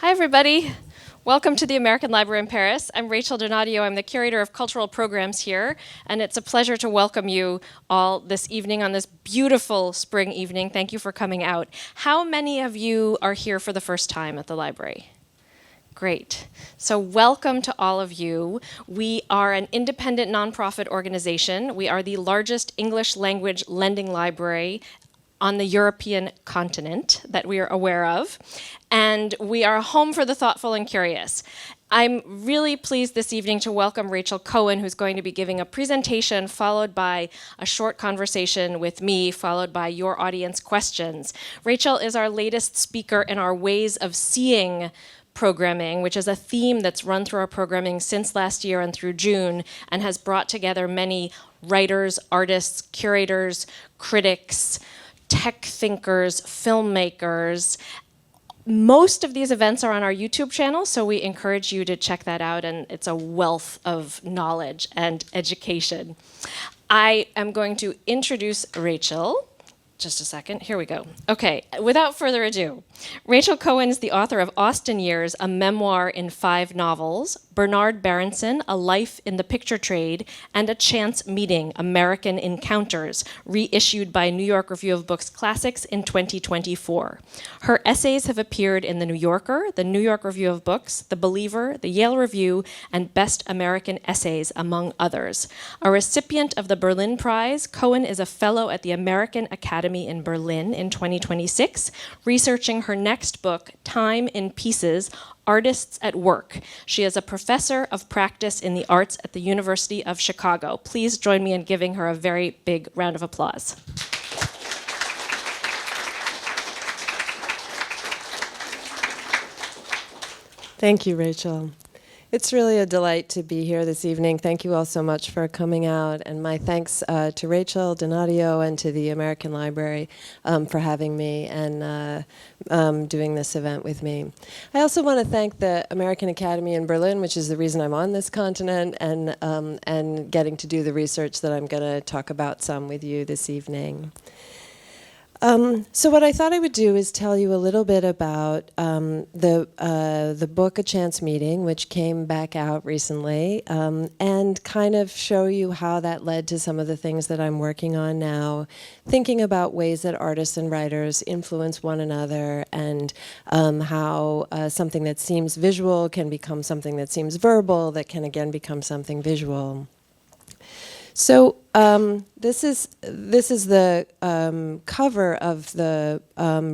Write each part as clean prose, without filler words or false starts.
Hi, everybody. Welcome to the American Library in Paris. I'm Rachel Donadio. I'm the curator of cultural programs here, and it's a pleasure to welcome you all this evening on this beautiful spring evening. Thank you for coming out. How many of you are here for the first time at the library? Great. So welcome to all of you. We are an independent nonprofit organization. We are the largest English language lending library on the European continent that we are aware of. And we are a home for the thoughtful and curious. I'm really pleased this evening to welcome Rachel Cohen, who's going to be giving a presentation followed by a short conversation with me, followed by your audience questions. Rachel is our latest speaker in our Ways of Seeing programming, which is a theme that's run through our programming since last year and through June, and has brought together many writers, artists, curators, critics, tech thinkers, filmmakers. Most of these events are on our YouTube channel, so we encourage you to check that out, and it's a wealth of knowledge and education. I am going to introduce Rachel. Just a second, here we go. Okay, without further ado, Rachel Cohen is the author of Austen Years, a memoir in 5 novels, Bernard Berenson, A Life in the Picture Trade, and A Chance Meeting, American Encounters, reissued by New York Review of Books Classics in 2024. Her essays have appeared in The New Yorker, the New York Review of Books, The Believer, the Yale Review, and Best American Essays, among others. A recipient of the Berlin Prize, Cohen is a fellow at the American Academy in Berlin in 2026, researching her next book, Time in Pieces, Artists at Work. She is a professor of practice in the arts at the University of Chicago. Please join me in giving her a very big round of applause. Thank you, Rachel. It's really a delight to be here this evening. Thank you all so much for coming out. And my thanks to Rachel Donadio and to the American Library for having me and doing this event with me. I also want to thank the American Academy in Berlin, which is the reason I'm on this continent, and getting to do the research that I'm going to talk about some with you this evening. So what I thought I would do is tell you a little bit about the book A Chance Meeting, which came back out recently, and kind of show you how that led to some of the things that I'm working on now, thinking about ways that artists and writers influence one another, and how something that seems visual can become something that seems verbal, that can again become something visual. So this is the cover of the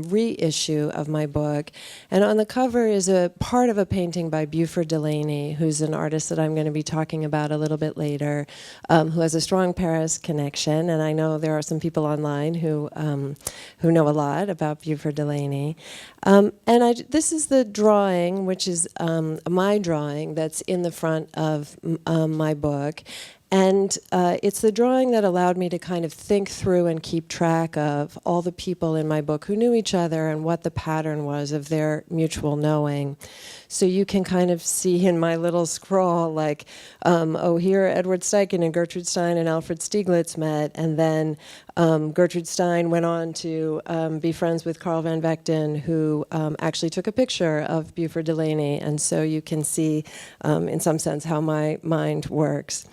reissue of my book, and on the cover is a part of a painting by Beauford Delaney, who's an artist that I'm going to be talking about a little bit later, who has a strong Paris connection, and I know there are some people online who know a lot about Beauford Delaney. This is the drawing, which is my drawing that's in the front of my book. And it's the drawing that allowed me to kind of think through and keep track of all the people in my book who knew each other and what the pattern was of their mutual knowing. So you can kind of see in my little scrawl, like, here Edward Steichen and Gertrude Stein and Alfred Stieglitz met, and then Gertrude Stein went on to be friends with Carl van Vechten, who actually took a picture of Beauford Delaney, and so you can see, in some sense, how my mind works.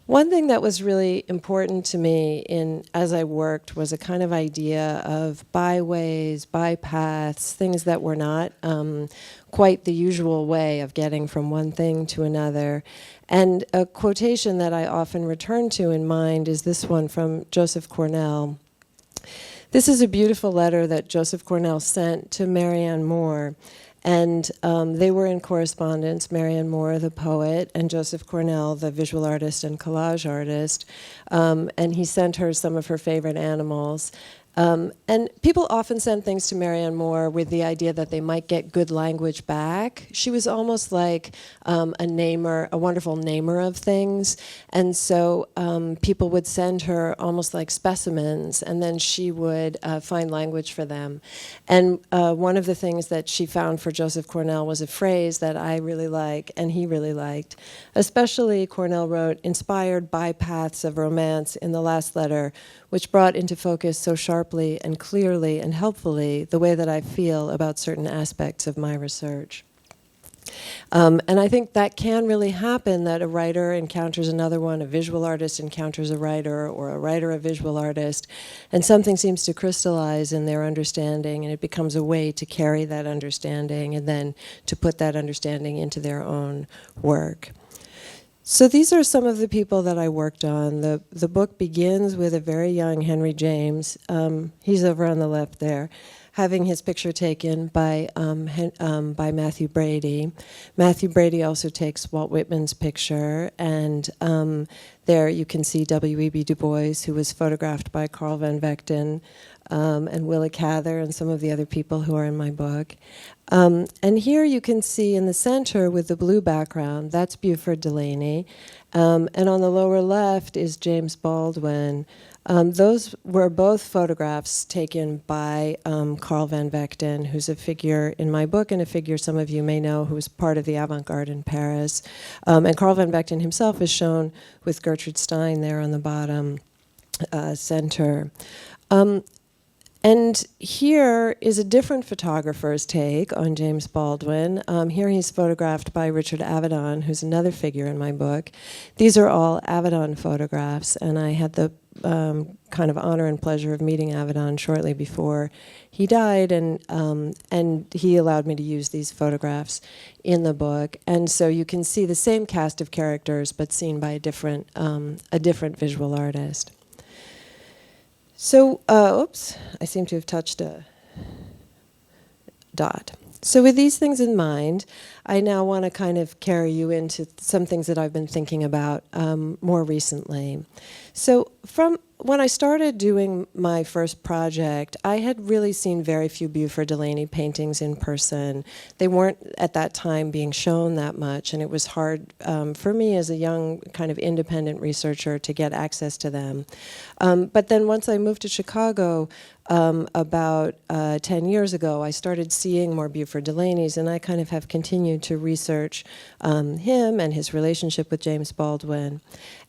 One thing that was really important to me as I worked was a kind of idea of byways, bypaths, things that were not quite the usual way of getting from one thing to another. And a quotation that I often return to in mind is this one from Joseph Cornell. This is a beautiful letter that Joseph Cornell sent to Marianne Moore. And they were in correspondence, Marianne Moore, the poet, and Joseph Cornell, the visual artist and collage artist. And he sent her some of her favorite animals. And people often send things to Marianne Moore with the idea that they might get good language back. She was almost like a namer, a wonderful namer of things. And so people would send her almost like specimens, and then she would find language for them. And one of the things that she found for Joseph Cornell was a phrase that I really like, and he really liked. Especially, Cornell wrote, inspired bypaths of romance in the last letter, which brought into focus so sharply sharply and clearly and helpfully the way that I feel about certain aspects of my research. And I think that can really happen, that a writer encounters another one, a visual artist encounters a writer, or a writer a visual artist, and something seems to crystallize in their understanding, and it becomes a way to carry that understanding and then to put that understanding into their own work. So these are some of the people that I worked on. The book begins with a very young Henry James. He's over on the left there, having his picture taken by Matthew Brady. Matthew Brady also takes Walt Whitman's picture, and there you can see W.E.B. Du Bois, who was photographed by Carl van Vechten, and Willa Cather, and some of the other people who are in my book. And here you can see in the center with the blue background, that's Beauford Delaney. And on the lower left is James Baldwin. Those were both photographs taken by Carl van Vechten, who's a figure in my book and a figure some of you may know who was part of the avant-garde in Paris. And Carl van Vechten himself is shown with Gertrude Stein there on the bottom center. And here is a different photographer's take on James Baldwin. Here he's photographed by Richard Avedon, who's another figure in my book. These are all Avedon photographs, and I had the kind of honor and pleasure of meeting Avedon shortly before he died, and he allowed me to use these photographs in the book. And so you can see the same cast of characters, but seen by a different visual artist. So, oops, I seem to have touched a dot. So with these things in mind, I now want to kind of carry you into some things that I've been thinking about more recently. So from when I started doing my first project, I had really seen very few Beauford Delaney paintings in person. They weren't at that time being shown that much, and it was hard for me as a young kind of independent researcher to get access to them. But then once I moved to Chicago, about 10 years ago, I started seeing more Beauford Delaneys, and I kind of have continued to research him and his relationship with James Baldwin.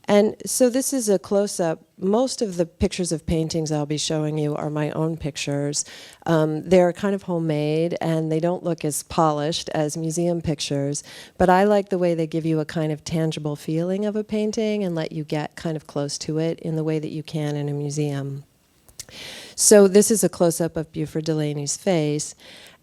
And so this is a close-up. Most of the pictures of paintings I'll be showing you are my own pictures. They're kind of homemade, and they don't look as polished as museum pictures, but I like the way they give you a kind of tangible feeling of a painting and let you get kind of close to it in the way that you can in a museum. So this is a close-up of Beauford Delaney's face.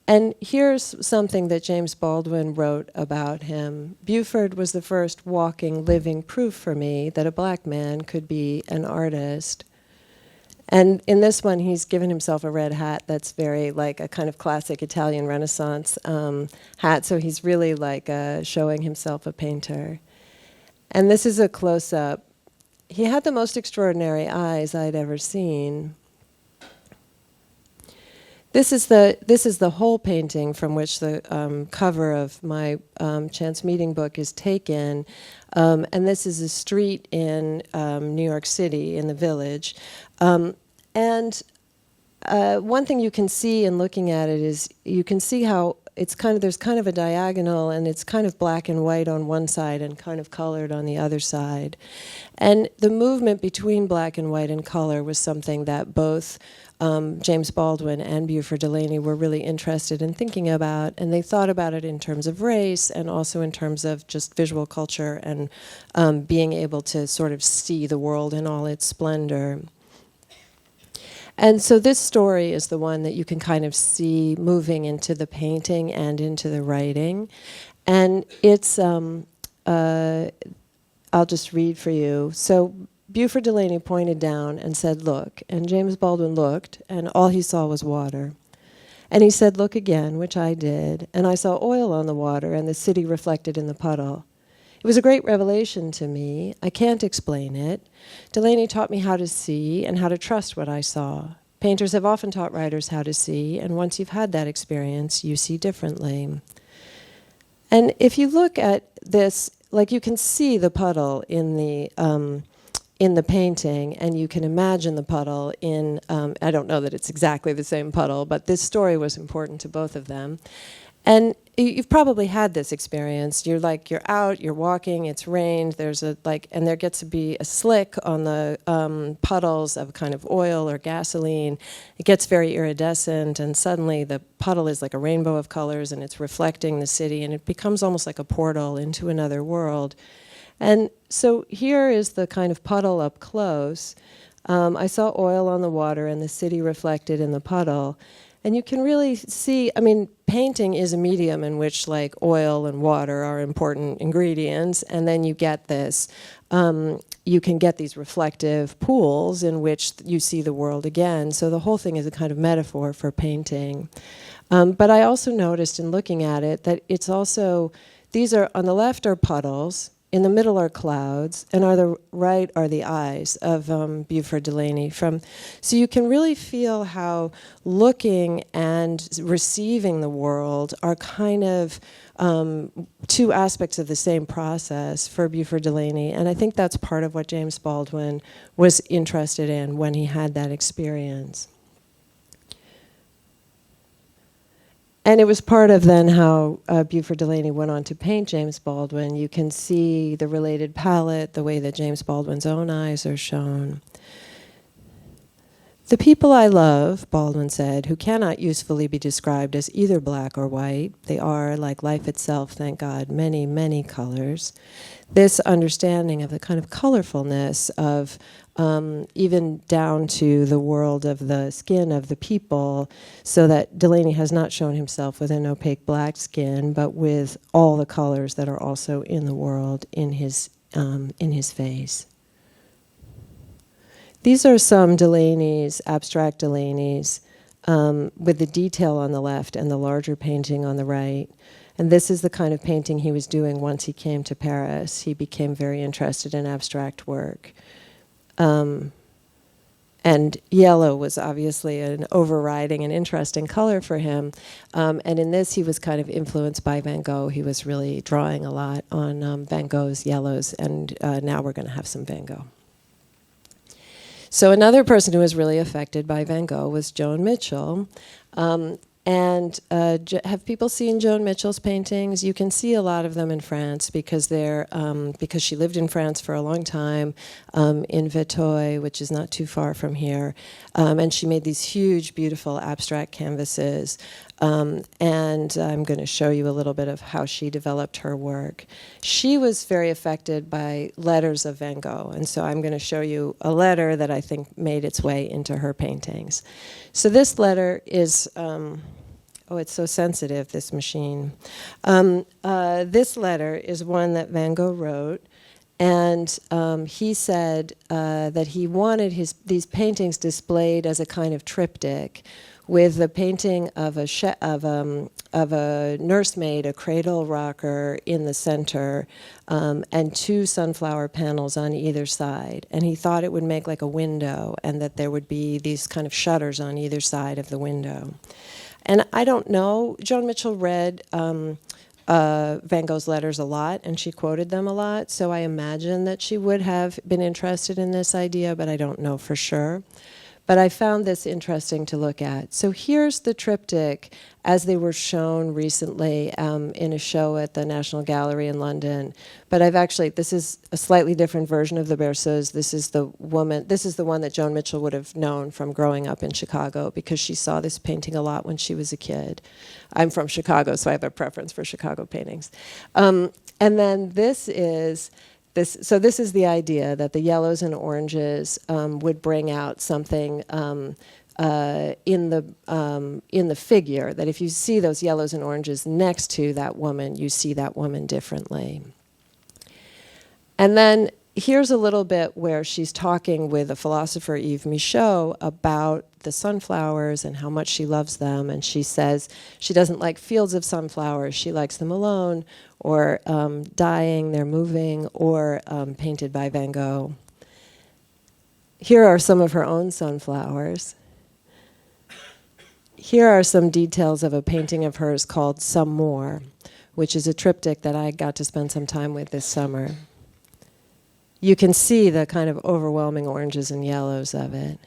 And here's something that James Baldwin wrote about him. Beauford was the first walking, living proof for me that a black man could be an artist. And in this one, he's given himself a red hat that's very like a kind of classic Italian Renaissance hat. So he's really like showing himself a painter. And this is a close-up. He had the most extraordinary eyes I'd ever seen. This is the whole painting from which the cover of my Chance Meeting book is taken, and this is a street in New York City in the Village, and one thing you can see in looking at it is you can see how there's kind of a diagonal, and it's kind of black and white on one side and kind of colored on the other side, and the movement between black and white and color was something that both James Baldwin and Beauford Delaney were really interested in thinking about, and they thought about it in terms of race and also in terms of just visual culture and being able to sort of see the world in all its splendor. And so this story is the one that you can kind of see moving into the painting and into the writing. And it's, I'll just read for you. So Beauford Delaney pointed down and said, "Look," and James Baldwin looked, and all he saw was water. And he said, "Look again," which I did, and I saw oil on the water and the city reflected in the puddle. It was a great revelation to me. I can't explain it. Delaney taught me how to see and how to trust what I saw. Painters have often taught writers how to see, and once you've had that experience, you see differently. And if you look at this, like you can see the puddle in the painting, and you can imagine the puddle in, I don't know that it's exactly the same puddle, but this story was important to both of them. And you've probably had this experience. You're out, you're walking, it's rained, and there gets to be a slick on the puddles of kind of oil or gasoline. It gets very iridescent, and suddenly the puddle is like a rainbow of colors, and it's reflecting the city, and it becomes almost like a portal into another world. And so here is the kind of puddle up close. I saw oil on the water and the city reflected in the puddle. And you can really see, painting is a medium in which like oil and water are important ingredients, and then you get this, you can get these reflective pools in which you see the world again. So the whole thing is a kind of metaphor for painting. But I also noticed in looking at it that it's also, these are, on the left are puddles, in the middle are clouds, and on the right are the eyes of Beauford Delaney. So you can really feel how looking and receiving the world are kind of two aspects of the same process for Beauford Delaney. And I think that's part of what James Baldwin was interested in when he had that experience. And it was part of then how Beauford Delaney went on to paint James Baldwin. You can see the related palette, the way that James Baldwin's own eyes are shown. The people I love, Baldwin said, who cannot usefully be described as either black or white, they are, like life itself, thank God, many, many colors. This understanding of the kind of colorfulness of even down to the world of the skin of the people, so that Delaney has not shown himself with an opaque black skin, but with all the colors that are also in the world in his face. These are some Delaney's, abstract Delaney's, with the detail on the left and the larger painting on the right. And this is the kind of painting he was doing once he came to Paris. He became very interested in abstract work. And yellow was obviously an overriding and interesting color for him. And in this, he was kind of influenced by Van Gogh. He was really drawing a lot on Van Gogh's yellows, and now we're going to have some Van Gogh. So another person who was really affected by Van Gogh was Joan Mitchell. Have people seen Joan Mitchell's paintings? You can see a lot of them in France because because she lived in France for a long time, in Vétoy, which is not too far from here, and she made these huge, beautiful abstract canvases. And I'm going to show you a little bit of how she developed her work. She was very affected by letters of Van Gogh, and so I'm going to show you a letter that I think made its way into her paintings. So this letter is, oh, it's so sensitive, this machine. This letter is one that Van Gogh wrote, and he said that he wanted these paintings displayed as a kind of triptych, with the painting of a nursemaid, a cradle rocker in the center, and two sunflower panels on either side. And he thought it would make like a window, and that there would be these kind of shutters on either side of the window. And I don't know, Joan Mitchell read Van Gogh's letters a lot, and she quoted them a lot, so I imagine that she would have been interested in this idea, but I don't know for sure. But I found this interesting to look at. So here's the triptych as they were shown recently in a show at the National Gallery in London. But this is a slightly different version of the berceuse. This is the one that Joan Mitchell would have known from growing up in Chicago, because she saw this painting a lot when she was a kid. I'm from Chicago, so I have a preference for Chicago paintings. And then this is the idea that the yellows and oranges would bring out something in the figure, that if you see those yellows and oranges next to that woman, you see that woman differently. And then here's a little bit where she's talking with the philosopher Yves Michaud about the sunflowers and how much she loves them. And she says she doesn't like fields of sunflowers. She likes them alone, or dying, they're moving, or painted by Van Gogh. Here are some of her own sunflowers. Here are some details of a painting of hers called Some More, which is a triptych that I got to spend some time with this summer. You can see the kind of overwhelming oranges and yellows of it.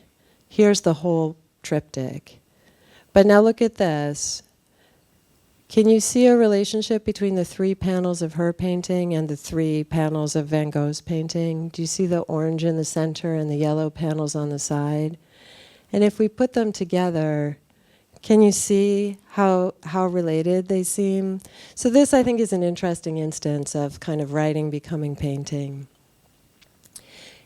Here's the whole triptych. But now look at this. Can you see a relationship between the 3 panels of her painting and the 3 panels of Van Gogh's painting? Do you see the orange in the center and the yellow panels on the side? And if we put them together, can you see how related they seem? So this, I think, is an interesting instance of kind of writing becoming painting.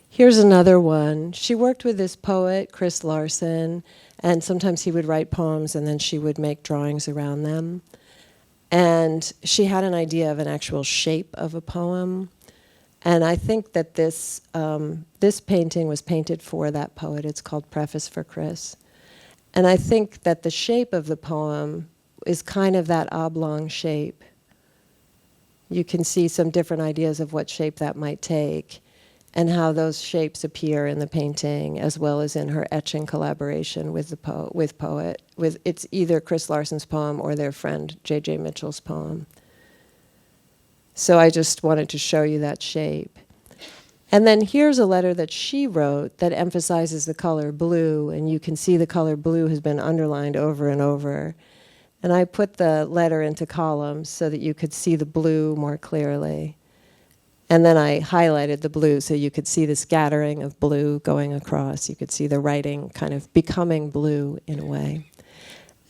Here's another one. She worked with this poet, Chris Larson, and sometimes he would write poems and then she would make drawings around them. And she had an idea of an actual shape of a poem. And I think that this painting was painted for that poet. It's called Preface for Chris. And I think that the shape of the poem is kind of that oblong shape. You can see some different ideas of what shape that might take and how those shapes appear in the painting, as well as in her etching collaboration with poet. It's either Chris Larson's poem or their friend J.J. Mitchell's poem. So I just wanted to show you that shape. And then here's a letter that she wrote that emphasizes the color blue, and you can see the color blue has been underlined over and over. And I put the letter into columns so that you could see the blue more clearly. And then I highlighted the blue so you could see the scattering of blue going across. You could see the writing kind of becoming blue in a way.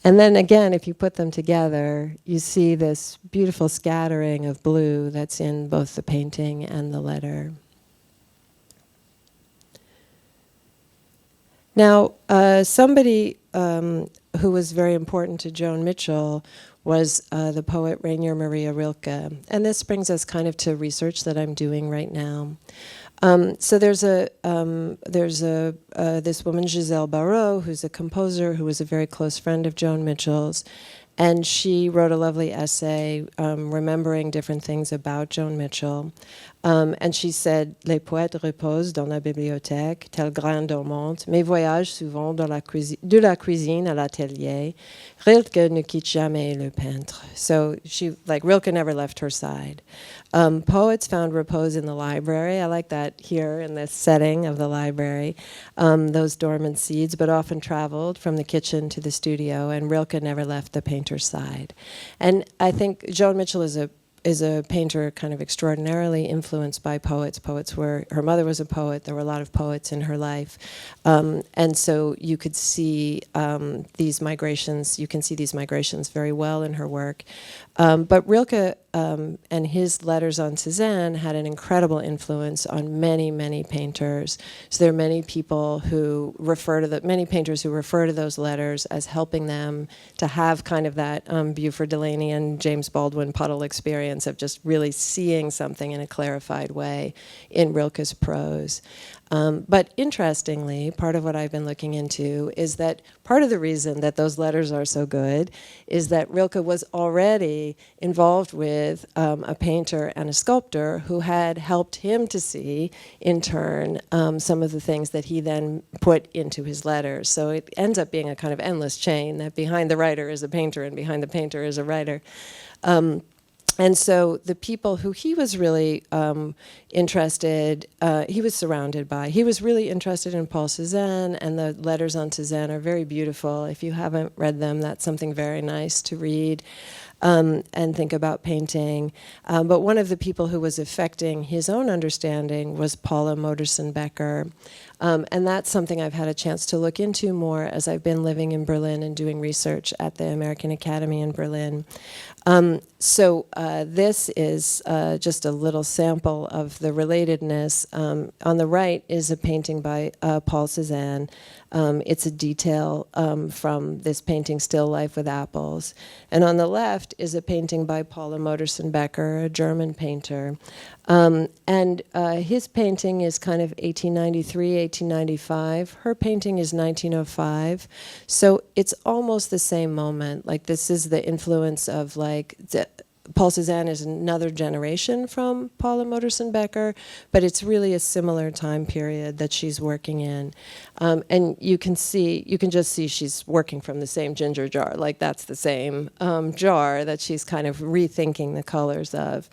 And then again, if you put them together, you see this beautiful scattering of blue that's in both the painting and the letter. Now, somebody who was very important to Joan Mitchell was the poet Rainier Maria Rilke. And this brings us kind of to research that I'm doing right now. So there's this woman, Giselle Barreau, who's a composer who was a very close friend of Joan Mitchell's. And she wrote a lovely essay remembering different things about Joan Mitchell. And she said, les poètes reposent dans la bibliothèque, tel grain dormante, mais voyagent souvent de la cuisine à l'atelier. Rilke ne quitte jamais le peintre. So Rilke never left her side. Poets found repose in the library. I like that here in this setting of the library. Those dormant seeds, but often traveled from the kitchen to the studio, and Rilke never left the painter's side. And I think Joan Mitchell is a painter kind of extraordinarily influenced by poets. Her mother was a poet. There were a lot of poets in her life. And so you could see these migrations. You can see these migrations very well in her work. But Rilke and his letters on Cézanne had an incredible influence on many, many painters. So there are many people who many painters who refer to those letters as helping them to have kind of that Beauford, Delaney, and James Baldwin puddle experience of just really seeing something in a clarified way in Rilke's prose. But interestingly, part of what I've been looking into is that part of the reason that those letters are so good is that Rilke was already involved with a painter and a sculptor who had helped him to see, in turn, some of the things that he then put into his letters. So it ends up being a kind of endless chain that behind the writer is a painter and behind the painter is a writer. And so the people who he was really he was surrounded by. He was really interested in Paul Cézanne, and the letters on Cézanne are very beautiful. If you haven't read them, that's something very nice to read and think about painting. But one of the people who was affecting his own understanding was Paula Modersohn-Becker. And that's something I've had a chance to look into more as I've been living in Berlin and doing research at the American Academy in Berlin. So this is just a little sample of the relatedness. On the right is a painting by Paul Cézanne. It's a detail from this painting, Still Life with Apples. And on the left is a painting by Paula Modersohn-Becker, a German painter. And his painting is kind of 1893, 1895. Her painting is 1905. So it's almost the same moment. Like, this is the influence of, Paul Cézanne is another generation from Paula Modersohn-Becker, but it's really a similar time period that she's working in. And you can just see she's working from the same ginger jar. Like, that's the same jar that she's kind of rethinking the colors of.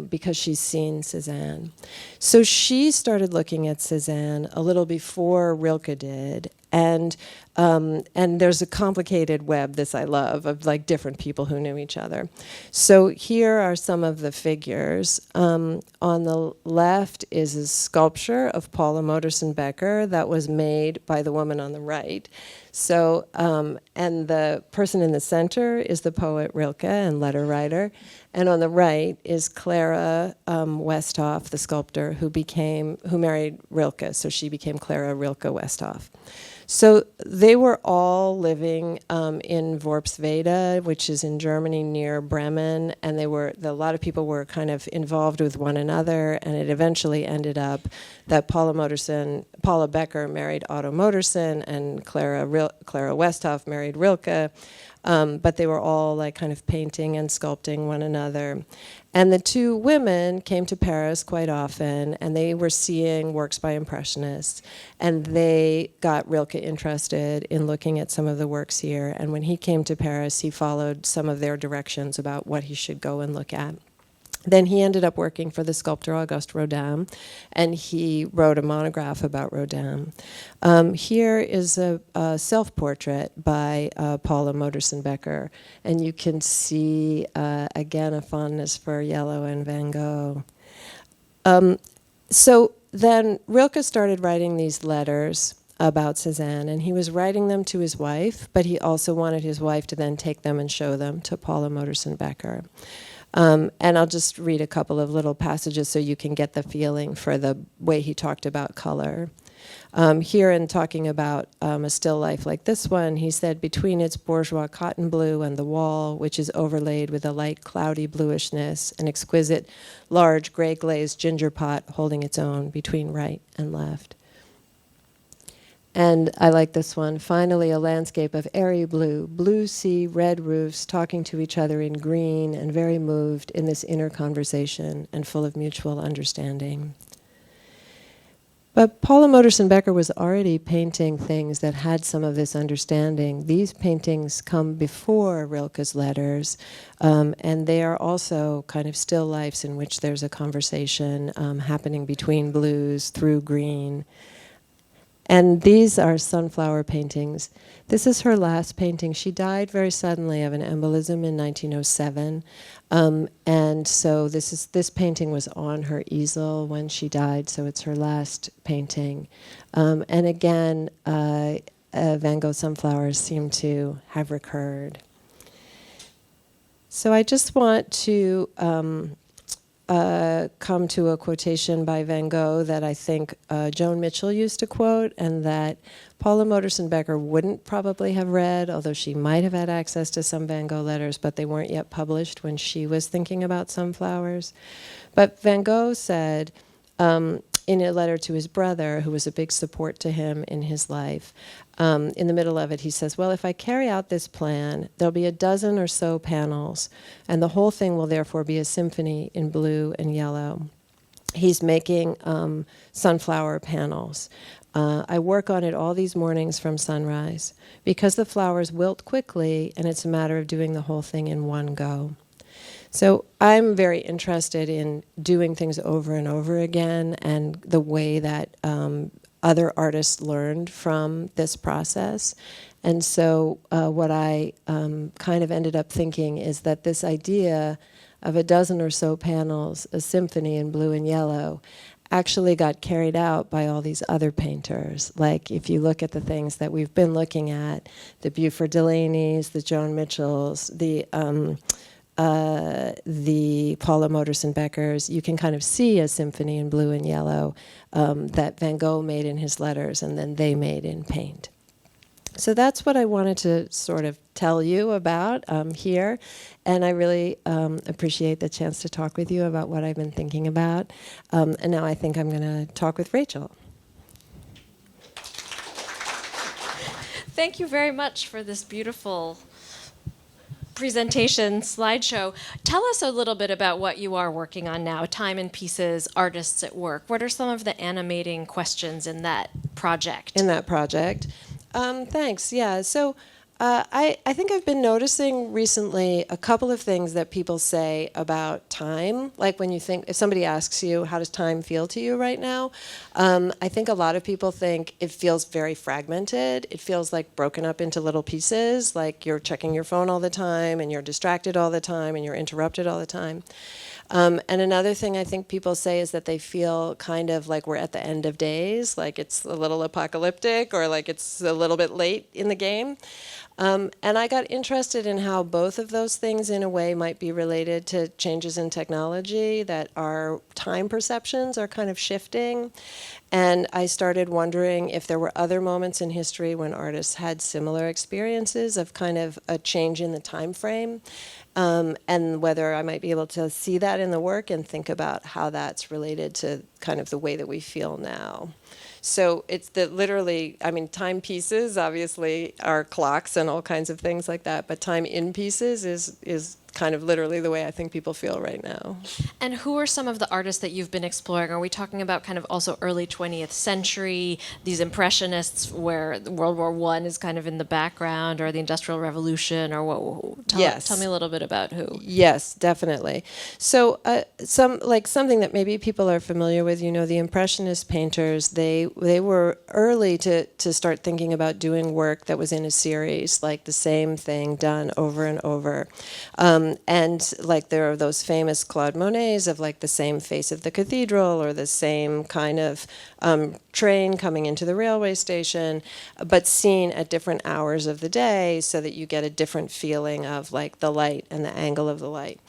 Because she's seen Cézanne. So she started looking at Cézanne a little before Rilke did, and And there's a complicated web, this I love, of like different people who knew each other. So here are some of the figures. On the left is a sculpture of Paula Modersohn Becker that was made by the woman on the right. So, and the person in the center is the poet Rilke and letter writer. And on the right is Clara Westhoff, the sculptor, who married Rilke. So she became Clara Rilke Westhoff. So they were all living in Worpswede, which is in Germany near Bremen, and a lot of people were kind of involved with one another, and it eventually ended up that Paula Becker married Otto Modersohn, and Clara Westhoff married Rilke. But they were all like kind of painting and sculpting one another. And the two women came to Paris quite often, and they were seeing works by Impressionists. And they got Rilke interested in looking at some of the works here. And when he came to Paris, he followed some of their directions about what he should go and look at. Then he ended up working for the sculptor Auguste Rodin, and he wrote a monograph about Rodin. Here is a self-portrait by Paula Modersohn Becker, and you can see, again, a fondness for yellow and Van Gogh. So then Rilke started writing these letters about Cézanne, and he was writing them to his wife, but he also wanted his wife to then take them and show them to Paula Modersohn Becker. And I'll just read a couple of little passages so you can get the feeling for the way he talked about color. Here in talking about a still life like this one, he said, between its bourgeois cotton blue and the wall, which is overlaid with a light cloudy bluishness, an exquisite large gray glazed ginger pot holding its own between right and left. And I like this one. Finally, a landscape of airy blue, blue sea, red roofs, talking to each other in green and very moved in this inner conversation and full of mutual understanding. But Paula Modersohn Becker was already painting things that had some of this understanding. These paintings come before Rilke's letters, and they are also kind of still lifes in which there's a conversation happening between blues through green. And these are sunflower paintings. This is her last painting. She died very suddenly of an embolism in 1907. And so this painting was on her easel when she died, so it's her last painting. And again, Van Gogh sunflowers seem to have recurred. So I just want to come to a quotation by Van Gogh that I think Joan Mitchell used to quote, and that Paula Modersohn Becker wouldn't probably have read, although she might have had access to some Van Gogh letters, but they weren't yet published when she was thinking about sunflowers. But Van Gogh said, in a letter to his brother, who was a big support to him in his life, in the middle of it, he says, well, if I carry out this plan, there'll be a dozen or so panels, and the whole thing will therefore be a symphony in blue and yellow. He's making sunflower panels. I work on it all these mornings from sunrise, because the flowers wilt quickly, and it's a matter of doing the whole thing in one go. So I'm very interested in doing things over and over again, and the way that other artists learned from this process. And so what I kind of ended up thinking is that this idea of a dozen or so panels, a symphony in blue and yellow, actually got carried out by all these other painters. Like if you look at the things that we've been looking at, the Beauford Delaneys, the Joan Mitchells, the Paula Modersohn Beckers, you can kind of see a symphony in blue and yellow that Van Gogh made in his letters and then they made in paint. So that's what I wanted to sort of tell you about here, and I really appreciate the chance to talk with you about what I've been thinking about. And now I think I'm going to talk with Rachel. Thank you very much for this beautiful presentation slideshow. Tell us a little bit about what you are working on now, Time and Pieces, Artists at Work. What are some of the animating questions in that project? Thanks. Yeah. So I think I've been noticing recently a couple of things that people say about time. Like when you think, if somebody asks you, how does time feel to you right now? I think a lot of people think it feels very fragmented. It feels like broken up into little pieces, like you're checking your phone all the time and you're distracted all the time and you're interrupted all the time. And another thing I think people say is that they feel kind of like we're at the end of days, like it's a little apocalyptic or like it's a little bit late in the game. And I got interested in how both of those things in a way might be related to changes in technology, that our time perceptions are kind of shifting. And I started wondering if there were other moments in history when artists had similar experiences of kind of a change in the time frame, and whether I might be able to see that in the work and think about how that's related to kind of the way that we feel now. So it's that literally, I mean, time pieces obviously are clocks and all kinds of things like that, but time in pieces is kind of literally the way I think people feel right now. And who are some of the artists that you've been exploring? Are we talking about kind of also early 20th century, these impressionists where World War I is kind of in the background, or the Industrial Revolution, or what? Tell me a little bit about who. Yes, definitely. So something that maybe people are familiar with, you know, the Impressionist painters, they were early to start thinking about doing work that was in a series, like the same thing done over and over. And like there are those famous Claude Monets of like the same face of the cathedral or the same kind of train coming into the railway station, but seen at different hours of the day so that you get a different feeling of like the light and the angle of the light.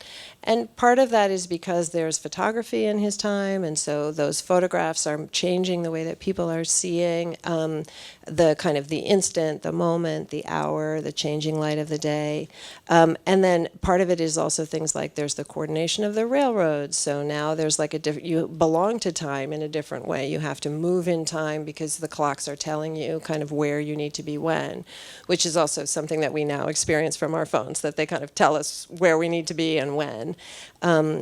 And part of that is because there's photography in his time, and so those photographs are changing the way that people are seeing the kind of the instant, the moment, the hour, the changing light of the day. And then part of it is also things like there's the coordination of the railroads. So now there's like you belong to time in a different way. You have to move in time because the clocks are telling you kind of where you need to be when, which is also something that we now experience from our phones, that they kind of tell us where we need to be and when.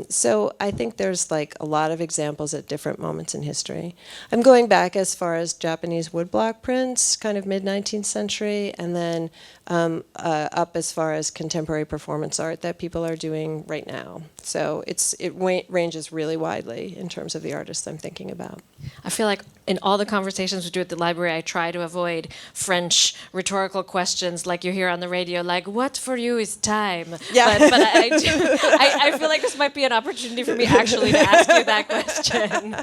So I think there's like a lot of examples at different moments in history. I'm going back as far as Japanese woodblock prints, kind of mid-19th century, and then up as far as contemporary performance art that people are doing right now. So it ranges really widely in terms of the artists I'm thinking about. I feel like in all the conversations we do at the library, I try to avoid French rhetorical questions like you hear on the radio, like, what for you is time? Yeah. But I feel like this might be an opportunity for me actually to ask you that question.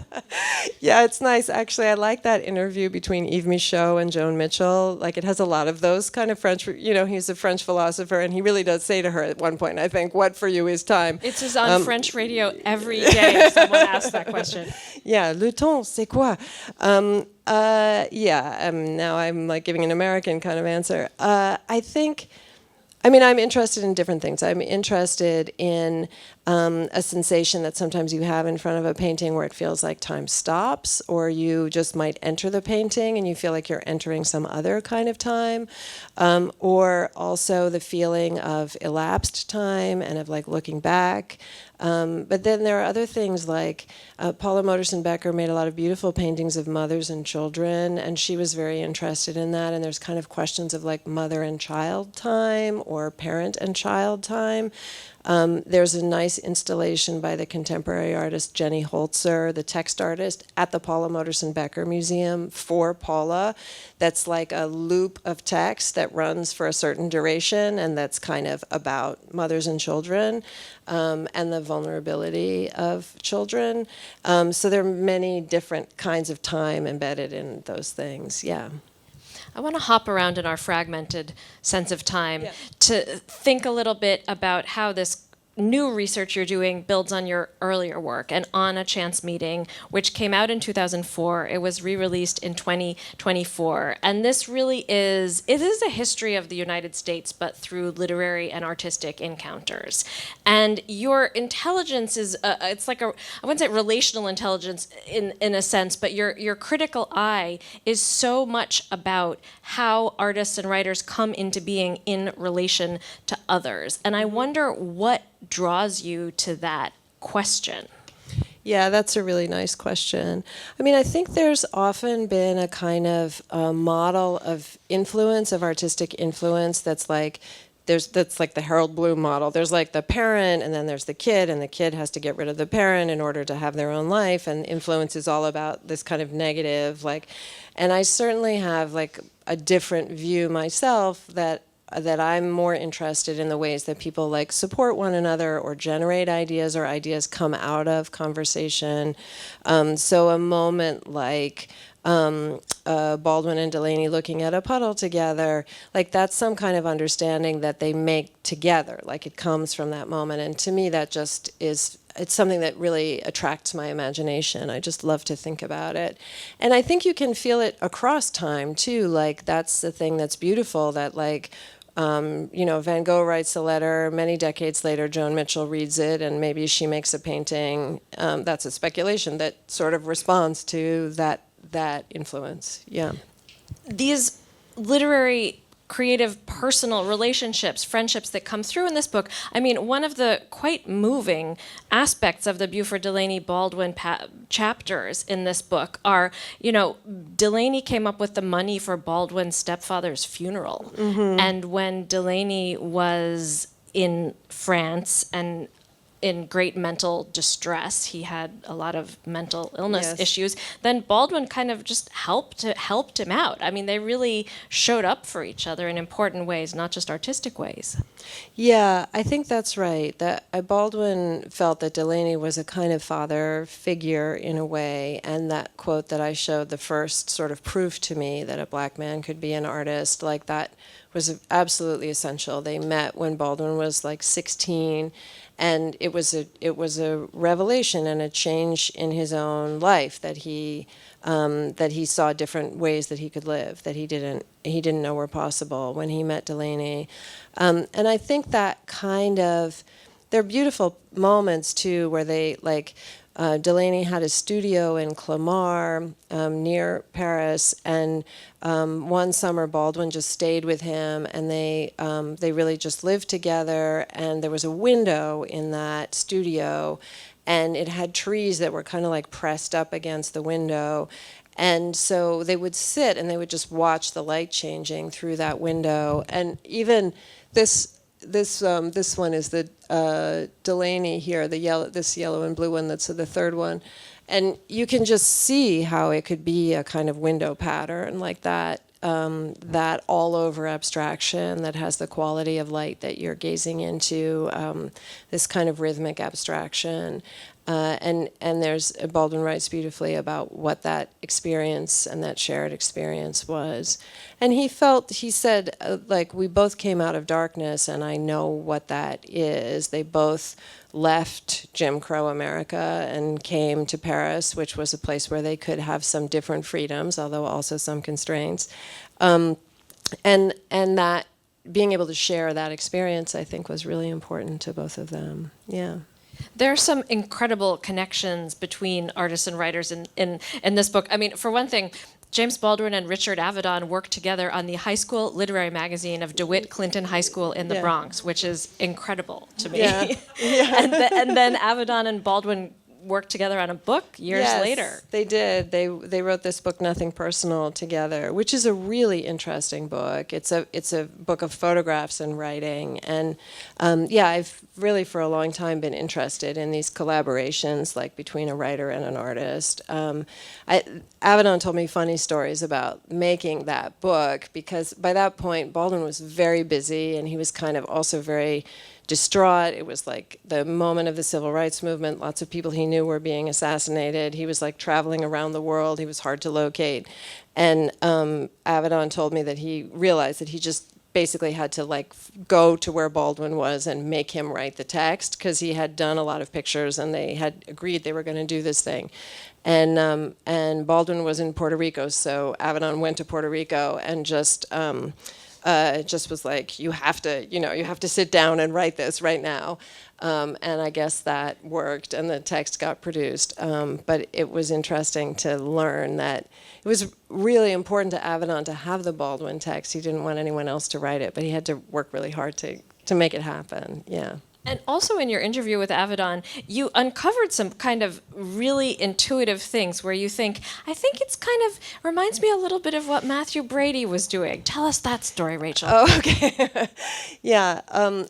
Yeah, it's nice. Actually, I like that interview between Yves Michaud and Joan Mitchell. Like, it has a lot of those kind of French, you know, he's a French philosopher, and he really does say to her at one point, I think, what for you is time? It's just on French radio every day if someone asks that question. Yeah, le temps, c'est quoi? Now I'm like giving an American kind of answer. I'm interested in different things. I'm interested in a sensation that sometimes you have in front of a painting where it feels like time stops, or you just might enter the painting and you feel like you're entering some other kind of time, or also the feeling of elapsed time and of like looking back. But then there are other things like Paula Modersohn Becker made a lot of beautiful paintings of mothers and children, and she was very interested in that. And there's kind of questions of like mother and child time or parent and child time. There's a nice installation by the contemporary artist Jenny Holzer, the text artist, at the Paula Modersohn Becker Museum for Paula. That's like a loop of text that runs for a certain duration, and that's kind of about mothers and children and the vulnerability of children. So there are many different kinds of time embedded in those things, yeah. I want to hop around in our fragmented sense of time to think a little bit about how this new research you're doing builds on your earlier work. And On a Chance Meeting, which came out in 2004, it was re-released in 2024. And this really is a history of the United States, but through literary and artistic encounters. And your intelligence is, it's like I wouldn't say relational intelligence in a sense, but your critical eye is so much about how artists and writers come into being in relation to others. And I wonder what draws you to that question. Yeah, that's a really nice question. I mean, I think there's often been a kind of model of influence, of artistic influence, that's like the Harold Bloom model. There's like the parent, and then there's the kid, and the kid has to get rid of the parent in order to have their own life, and influence is all about this kind of negative, like, and I certainly have like a different view myself that I'm more interested in the ways that people like support one another or generate ideas, or ideas come out of conversation. So a moment like Baldwin and Delaney looking at a puddle together, like that's some kind of understanding that they make together, like it comes from that moment. And to me, that just is, it's something that really attracts my imagination. I just love to think about it. And I think you can feel it across time too. Like that's the thing that's beautiful, that like, Van Gogh writes a letter, many decades later, Joan Mitchell reads it, and maybe she makes a painting. That's a speculation that sort of responds to that influence. Yeah. These literary, creative, personal relationships, friendships that come through in this book. I mean, one of the quite moving aspects of the Beauford, Delaney, Baldwin chapters in this book are, Delaney came up with the money for Baldwin's stepfather's funeral. Mm-hmm. And when Delaney was in France and in great mental distress, he had a lot of mental illness issues, then Baldwin kind of just helped him out. I mean, they really showed up for each other in important ways, not just artistic ways. Yeah, I think that's right. That Baldwin felt that Delaney was a kind of father figure in a way, and that quote that I showed, the first sort of proof to me that a black man could be an artist, like that was absolutely essential. They met when Baldwin was like 16, and it was a revelation and a change in his own life, that he saw different ways that he could live that he didn't know were possible when he met Delaney. And I think that kind of, there are beautiful moments too where they like, Delaney had a studio in Clamart near Paris, and one summer Baldwin just stayed with him, and they really just lived together. And there was a window in that studio, and it had trees that were kind of like pressed up against the window. And so they would sit and they would just watch the light changing through that window. And even this one is the Delaney here, this yellow and blue one. That's the third one, and you can just see how it could be a kind of window pattern like that. That all over abstraction that has the quality of light that you're gazing into, this kind of rhythmic abstraction. And there's, Baldwin writes beautifully about what that experience and that shared experience was. And he said, like, we both came out of darkness, and I know what that is. They both left Jim Crow America and came to Paris, which was a place where they could have some different freedoms, although also some constraints. And that being able to share that experience, I think, was really important to both of them. Yeah. There are some incredible connections between artists and writers in this book. I mean, for one thing, James Baldwin and Richard Avedon worked together on the high school literary magazine of DeWitt Clinton High School in the Bronx, which is incredible to me. Yeah. Yeah. and then Avedon and Baldwin worked together on a book years later. They did. They wrote this book, Nothing Personal, together, which is a really interesting book. It's a book of photographs and writing. And I've really for a long time been interested in these collaborations, like between a writer and an artist. Avedon told me funny stories about making that book, because by that point Baldwin was very busy, and he was kind of also very distraught. It was like the moment of the civil rights movement. Lots of people he knew were being assassinated. He was like traveling around the world. He was hard to locate. And Avedon told me that he realized that he just basically had to like go to where Baldwin was and make him write the text, because he had done a lot of pictures and they had agreed they were going to do this thing. And Baldwin was in Puerto Rico, so Avedon went to Puerto Rico and just was like, you have to sit down and write this right now. And I guess that worked, and the text got produced. But it was interesting to learn that it was really important to Avedon to have the Baldwin text. He didn't want anyone else to write it, but he had to work really hard to make it happen. Yeah. And also in your interview with Avedon, you uncovered some kind of really intuitive things where you think, I think it's kind of reminds me a little bit of what Matthew Brady was doing. Tell us that story, Rachel. Oh, okay. Yeah,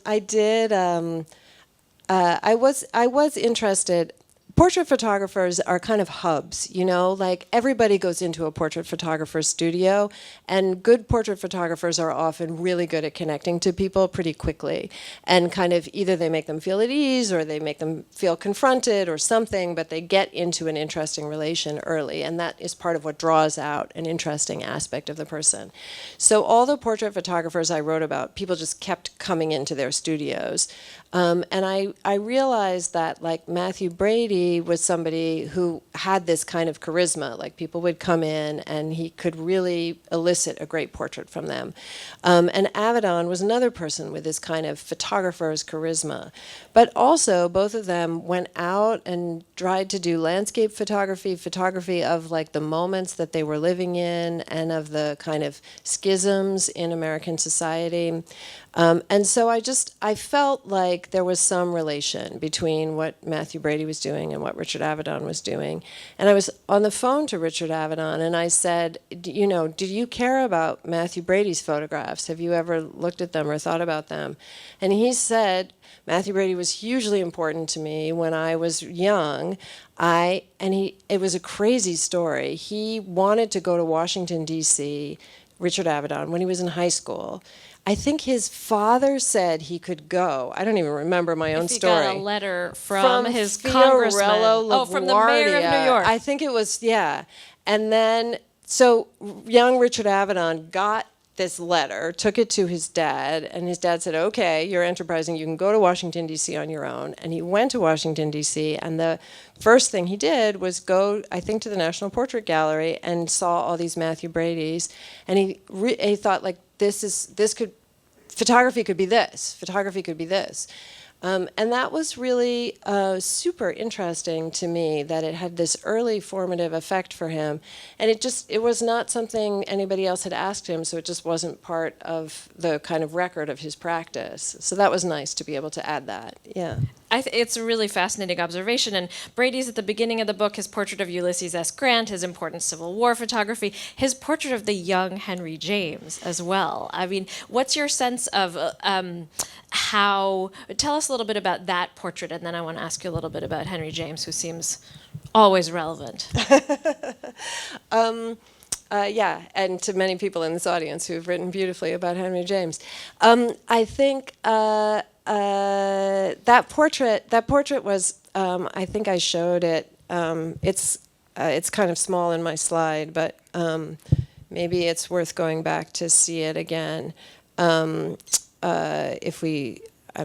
I did. I was interested. Portrait photographers are kind of hubs, you know, like everybody goes into a portrait photographer's studio, and good portrait photographers are often really good at connecting to people pretty quickly. And kind of either they make them feel at ease or they make them feel confronted or something, but they get into an interesting relation early. And that is part of what draws out an interesting aspect of the person. So all the portrait photographers I wrote about, people just kept coming into their studios. And I realized that, like, Matthew Brady was somebody who had this kind of charisma. Like, people would come in and he could really elicit a great portrait from them. And Avedon was another person with this kind of photographer's charisma. But also, both of them went out and tried to do landscape photography, photography of, like, the moments that they were living in and of the kind of schisms in American society. And so I felt like there was some relation between what Matthew Brady was doing and what Richard Avedon was doing. And I was on the phone to Richard Avedon, and I said, you know, do you care about Matthew Brady's photographs? Have you ever looked at them or thought about them? And he said, Matthew Brady was hugely important to me when I was young. It was a crazy story. He wanted to go to Washington, D.C., Richard Avedon, when he was in high school. I think his father said he could go. I don't even remember my own story. He got a letter from his congressman. Oh, from the mayor of New York. I think it was, yeah. And then, so young Richard Avedon got this letter, took it to his dad, and his dad said, okay, you're enterprising, you can go to Washington, D.C. on your own. And he went to Washington, D.C., and the first thing he did was go, I think, to the National Portrait Gallery and saw all these Matthew Bradys. And he thought, like, photography could be this. And that was really super interesting to me, that it had this early formative effect for him. And it was not something anybody else had asked him, so it just wasn't part of the kind of record of his practice. So that was nice to be able to add that, yeah. It's a really fascinating observation. And Brady's at the beginning of the book, his portrait of Ulysses S. Grant, his important Civil War photography, his portrait of the young Henry James as well. I mean, what's your sense of how... Tell us a little bit about that portrait, and then I want to ask you a little bit about Henry James, who seems always relevant. Yeah, and to many people in this audience who have written beautifully about Henry James. I think... that portrait was, I think I showed it. It's kind of small in my slide, but maybe it's worth going back to see it again. I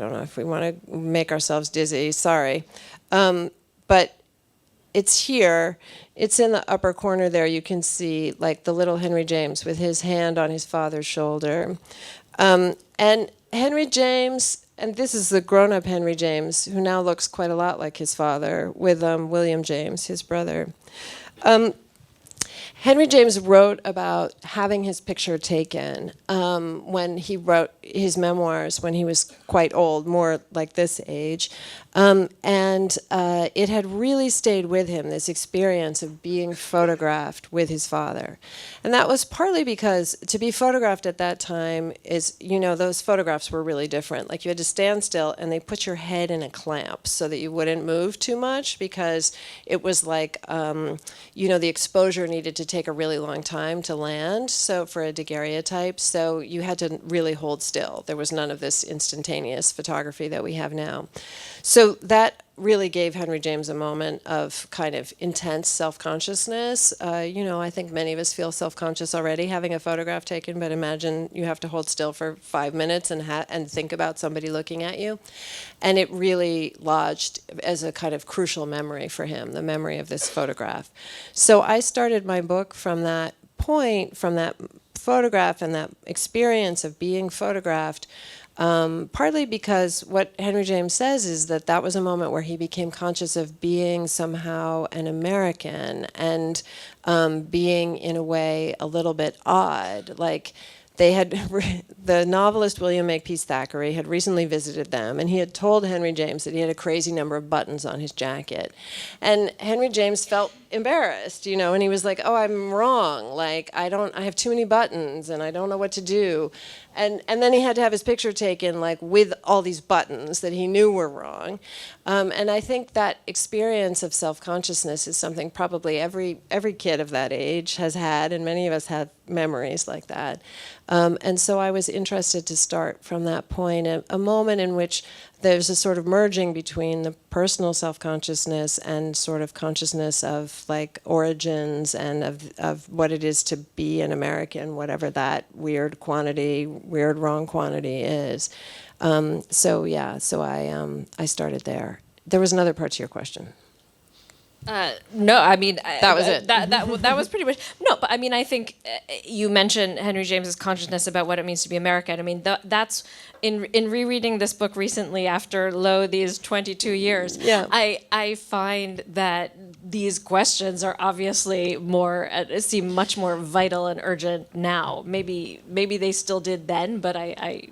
don't know if we want to make ourselves dizzy, sorry. But it's here. It's in the upper corner there. You can see, like, the little Henry James with his hand on his father's shoulder. And Henry James... And this is the grown-up Henry James, who now looks quite a lot like his father, with William James, his brother. Henry James wrote about having his picture taken when he wrote his memoirs when he was quite old, more like this age. And it had really stayed with him, this experience of being photographed with his father. And that was partly because to be photographed at that time is, you know, those photographs were really different. Like, you had to stand still and they put your head in a clamp so that you wouldn't move too much, because it was like, you know, the exposure needed to take a really long time to land, so for a daguerreotype, so you had to really hold still. There was none of this instantaneous photography that we have now. So that really gave Henry James a moment of kind of intense self-consciousness. You know, I think many of us feel self-conscious already having a photograph taken, but imagine you have to hold still for 5 minutes and think about somebody looking at you. And it really lodged as a kind of crucial memory for him, the memory of this photograph. So I started my book from that point, from that photograph and that experience of being photographed, partly because what Henry James says is that that was a moment where he became conscious of being somehow an American and being, in a way, a little bit odd. Like, they had the novelist William Makepeace Thackeray had recently visited them, and he had told Henry James that he had a crazy number of buttons on his jacket. And Henry James felt embarrassed, and he was like, "Oh, I'm wrong. Like, I have too many buttons, and I don't know what to do." And then he had to have his picture taken, like, with all these buttons that he knew were wrong. And I think that experience of self-consciousness is something probably every kid of that age has had, and many of us have memories like that. And so I was interested to start from that point, a moment in which there's a sort of merging between the personal self-consciousness and sort of consciousness of like origins and of what it is to be an American, whatever that weird wrong quantity is. So I started there. There was another part to your question. No, I mean that was it. That was pretty much no. But I mean, I think you mentioned Henry James's consciousness about what it means to be American. I mean, that's in rereading this book recently after these 22 years. Yeah. I find that these questions are obviously seem much more vital and urgent now. Maybe they still did then, but I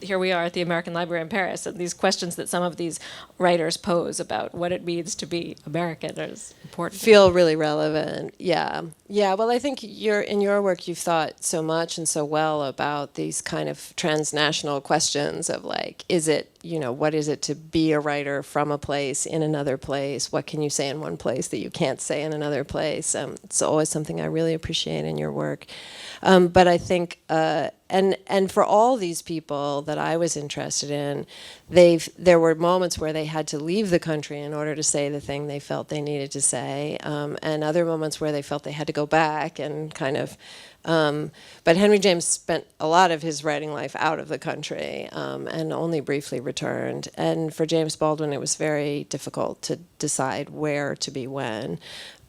here we are at the American Library in Paris, and these questions that some of these writers pose about what it means to be American is important. Feel really relevant. Yeah. Well, I think in your work you've thought so much and so well about these kind of transnational questions of like, what is it to be a writer from a place in another place? What can you say in one place that you can't say in another place? It's always something I really appreciate in your work. But I think, and for all these people that I was interested in, there were moments where they had to leave the country in order to say the thing they felt they needed to say, and other moments where they felt they had to go back and kind of. But Henry James spent a lot of his writing life out of the country and only briefly returned. And for James Baldwin, it was very difficult to decide where to be when.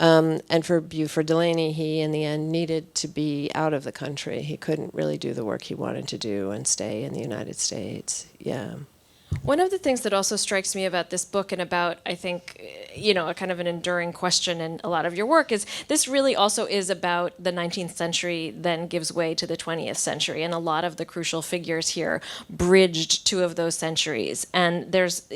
And for Beauford Delaney, he, in the end, needed to be out of the country. He couldn't really do the work he wanted to do and stay in the United States. Yeah. One of the things that also strikes me about this book and about, I think, a kind of an enduring question in a lot of your work is this really also is about the 19th century then gives way to the 20th century. And a lot of the crucial figures here bridged two of those centuries. And there's,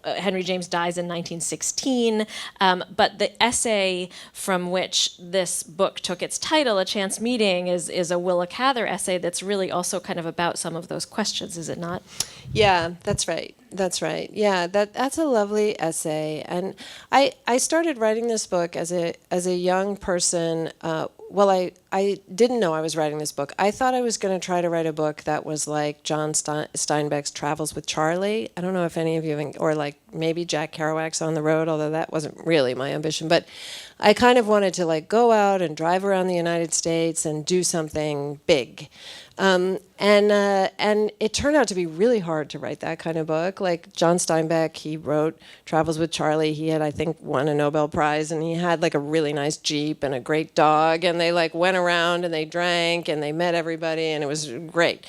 Henry James dies in 1916, but the essay from which this book took its title, A Chance Meeting, is a Willa Cather essay that's really also kind of about some of those questions, is it not? Yeah, that's right. Yeah, that's a lovely essay. And I started writing this book as a young person. I didn't know I was writing this book. I thought I was going to try to write a book that was like John Steinbeck's Travels with Charlie. I don't know if any of you, or like maybe Jack Kerouac's On the Road, although that wasn't really my ambition. But I kind of wanted to like go out and drive around the United States and do something big. And it turned out to be really hard to write that kind of book. Like John Steinbeck, he wrote Travels with Charlie. He had, I think, won a Nobel Prize, and he had like a really nice Jeep and a great dog, and they like went around and they drank and they met everybody, and it was great.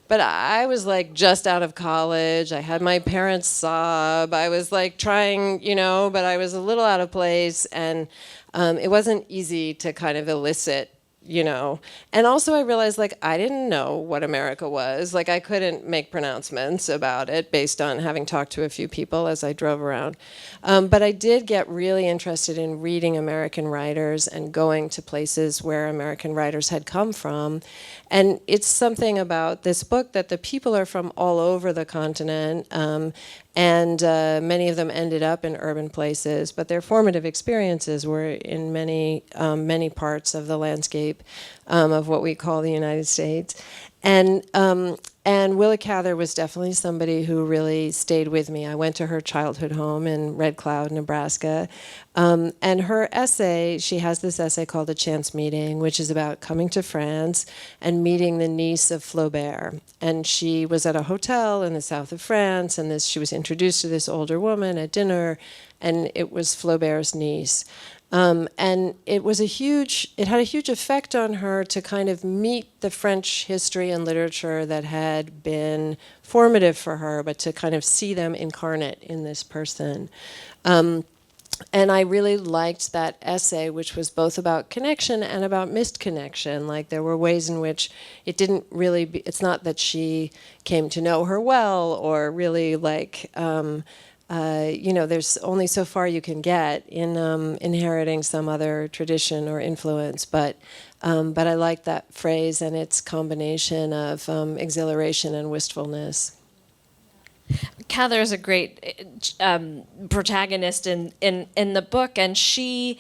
But I was like just out of college. I had my parents sob. I was like trying, but I was a little out of place, and it wasn't easy to kind of elicit. And also I realized like I didn't know what America was. Like I couldn't make pronouncements about it based on having talked to a few people as I drove around. But I did get really interested in reading American writers and going to places where American writers had come from. And it's something about this book that the people are from all over the continent, and many of them ended up in urban places, but their formative experiences were in many parts of the landscape of what we call the United States. And Willa Cather was definitely somebody who really stayed with me. I went to her childhood home in Red Cloud, Nebraska. And her essay, she has this essay called A Chance Meeting, which is about coming to France and meeting the niece of Flaubert. And she was at a hotel in the south of France, and she was introduced to this older woman at dinner, and it was Flaubert's niece. And it had a huge effect on her to kind of meet the French history and literature that had been formative for her, but to kind of see them incarnate in this person. And I really liked that essay, which was both about connection and about missed connection. Like there were ways in which it didn't really be, it's not that she came to know her well or really like, there's only so far you can get in inheriting some other tradition or influence. But I like that phrase and its combination of exhilaration and wistfulness. Cather is a great protagonist in the book, and she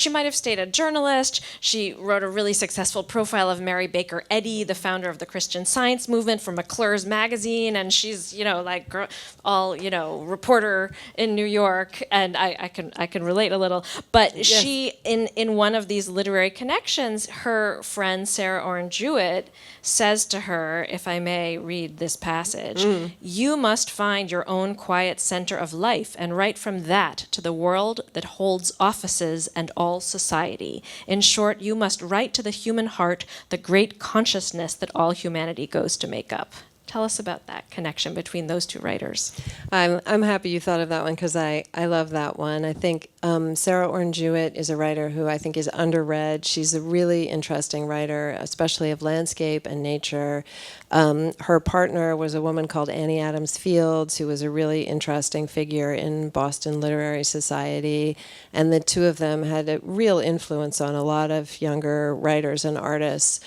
might have stayed a journalist. She wrote a really successful profile of Mary Baker Eddy, the founder of the Christian Science movement, for McClure's magazine, and she's reporter in New York, and I can relate a little. But yes. She in one of these literary connections, her friend Sarah Orne Jewett says to her, if I may read this passage, "You must find your own quiet center of life and write from that to the world that holds offices and all society. In short, you must write to the human heart the great consciousness that all humanity goes to make up." Tell us about that connection between those two writers. I'm happy you thought of that one because I love that one. I think Sarah Orne Jewett is a writer who I think is underread. She's a really interesting writer, especially of landscape and nature. Her partner was a woman called Annie Adams Fields, who was a really interesting figure in Boston literary society. And the two of them had a real influence on a lot of younger writers and artists.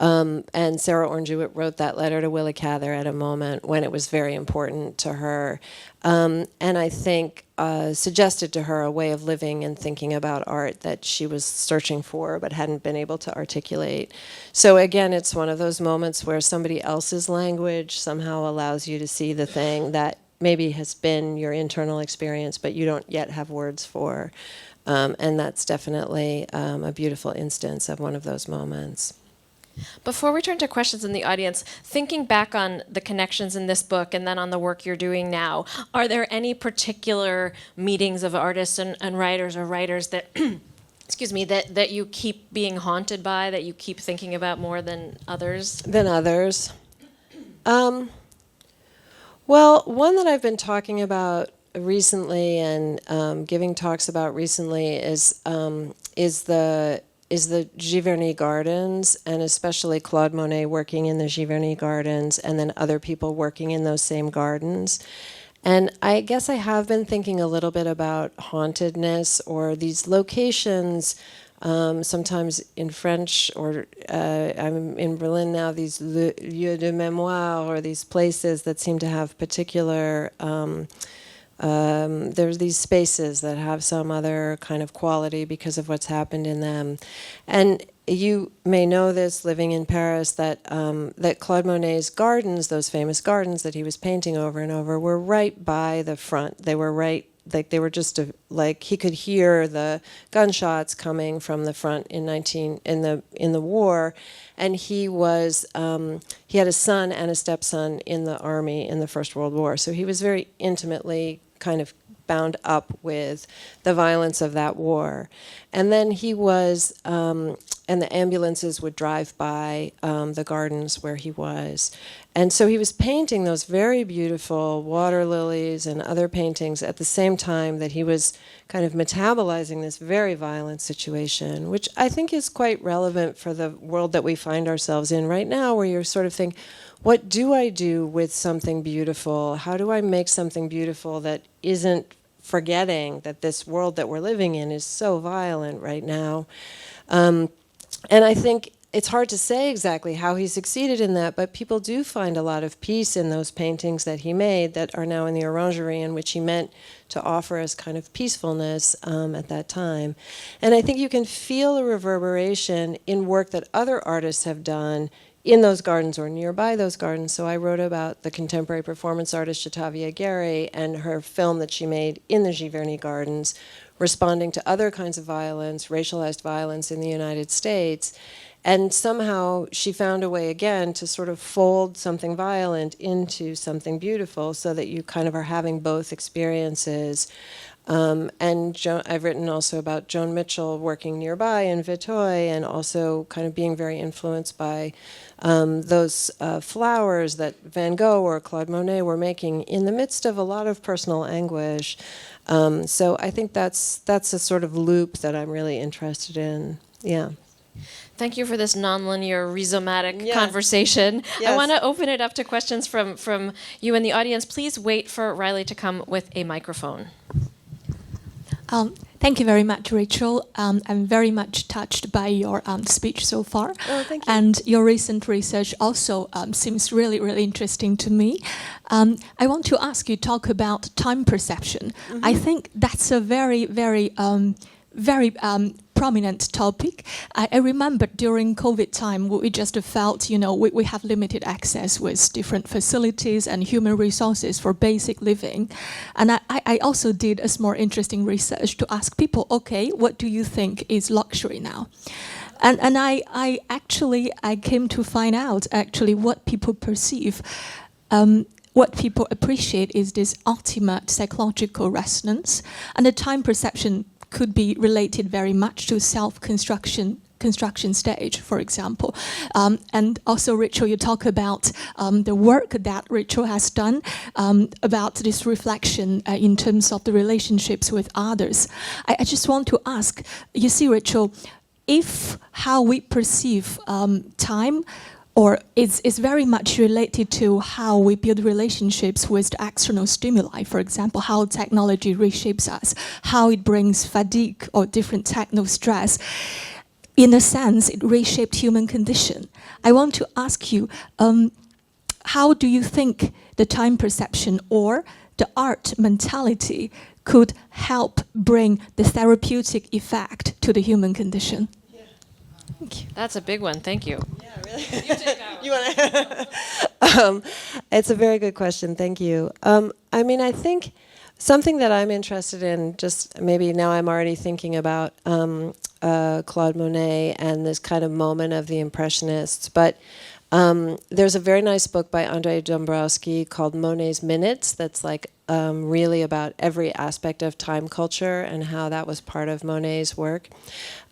And Sarah Orne Jewett wrote that letter to Willa Cather at a moment when it was very important to her. And I think suggested to her a way of living and thinking about art that she was searching for but hadn't been able to articulate. So again, it's one of those moments where somebody else's language somehow allows you to see the thing that maybe has been your internal experience but you don't yet have words for. And that's definitely a beautiful instance of one of those moments. Before we turn to questions in the audience, thinking back on the connections in this book and then on the work you're doing now, are there any particular meetings of artists and writers or writers that, excuse me, that you keep being haunted by, that you keep thinking about more than others? Well, one that I've been talking about recently and giving talks about recently is the Giverny Gardens, and especially Claude Monet working in the Giverny Gardens, and then other people working in those same gardens. And I guess I have been thinking a little bit about hauntedness or these locations, sometimes in French, or I'm in Berlin now, these lieux de mémoire, or these places that seem to have particular there's these spaces that have some other kind of quality because of what's happened in them. And you may know this, living in Paris, that Claude Monet's gardens, those famous gardens that he was painting over and over, were right by the front. They were right, like they were just like he could hear the gunshots coming from the front in the war. And he had a son and a stepson in the army in the First World War. So he was very intimately kind of bound up with the violence of that war. And then he was, and the ambulances would drive by the gardens where he was. And so he was painting those very beautiful water lilies and other paintings at the same time that he was kind of metabolizing this very violent situation, which I think is quite relevant for the world that we find ourselves in right now, where you're sort of thinking, what do I do with something beautiful? How do I make something beautiful that isn't forgetting that this world that we're living in is so violent right now? And I think it's hard to say exactly how he succeeded in that, but people do find a lot of peace in those paintings that he made that are now in the Orangery, and which he meant to offer as kind of peacefulness at that time. And I think you can feel a reverberation in work that other artists have done in those gardens or nearby those gardens. So I wrote about the contemporary performance artist Shatavia Gary and her film that she made in the Giverny Gardens, responding to other kinds of violence, racialized violence in the United States. And somehow she found a way again to sort of fold something violent into something beautiful so that you kind of are having both experiences. I've written also about Joan Mitchell working nearby in Vitoy, and also kind of being very influenced by those flowers that Van Gogh or Claude Monet were making in the midst of a lot of personal anguish. So I think that's a sort of loop that I'm really interested in. Yeah. Thank you for this nonlinear, rhizomatic conversation. Yes. I want to open it up to questions from you in the audience. Please wait for Riley to come with a microphone. Thank you very much, Rachel. I'm very much touched by your speech so far. Oh, thank you. And your recent research also seems really, really interesting to me. I want to ask you, talk about time perception. Mm-hmm. I think that's a very, very prominent topic. I remember during COVID time, we just felt, we have limited access with different facilities and human resources for basic living. And I also did a more interesting research to ask people, okay, what do you think is luxury now? And I came to find out actually what people perceive. What people appreciate is this ultimate psychological resonance, and the time perception could be related very much to construction stage, for example. And also, Rachel, you talk about the work that Rachel has done about this reflection in terms of the relationships with others. I just want to ask, you see, Rachel, if how we perceive time or it's very much related to how we build relationships with the external stimuli. For example, how technology reshapes us, how it brings fatigue or different techno stress. In a sense, it reshaped human condition. I want to ask you, how do you think the time perception or the art mentality could help bring the therapeutic effect to the human condition? Thank you. That's a big one. Thank you. Yeah, really. You take that one. You want to? It's a very good question. Thank you. I mean, I think something that I'm interested in, just maybe now I'm already thinking about Claude Monet and this kind of moment of the Impressionists, but there's a very nice book by Andrei Dombrowski called Monet's Minutes that's like really about every aspect of time culture and how that was part of Monet's work.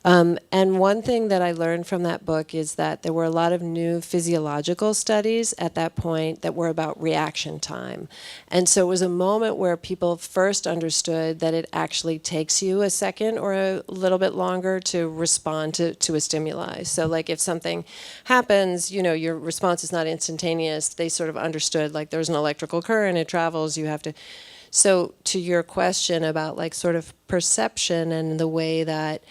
And one thing that I learned from that book is that there were a lot of new physiological studies at that point that were about reaction time. And so it was a moment where people first understood that it actually takes you a second or a little bit longer to respond to a stimuli. So like if something happens, your response is not instantaneous. They sort of understood like there's an electrical current, it travels, you have to. So to your question about like sort of perception and the way that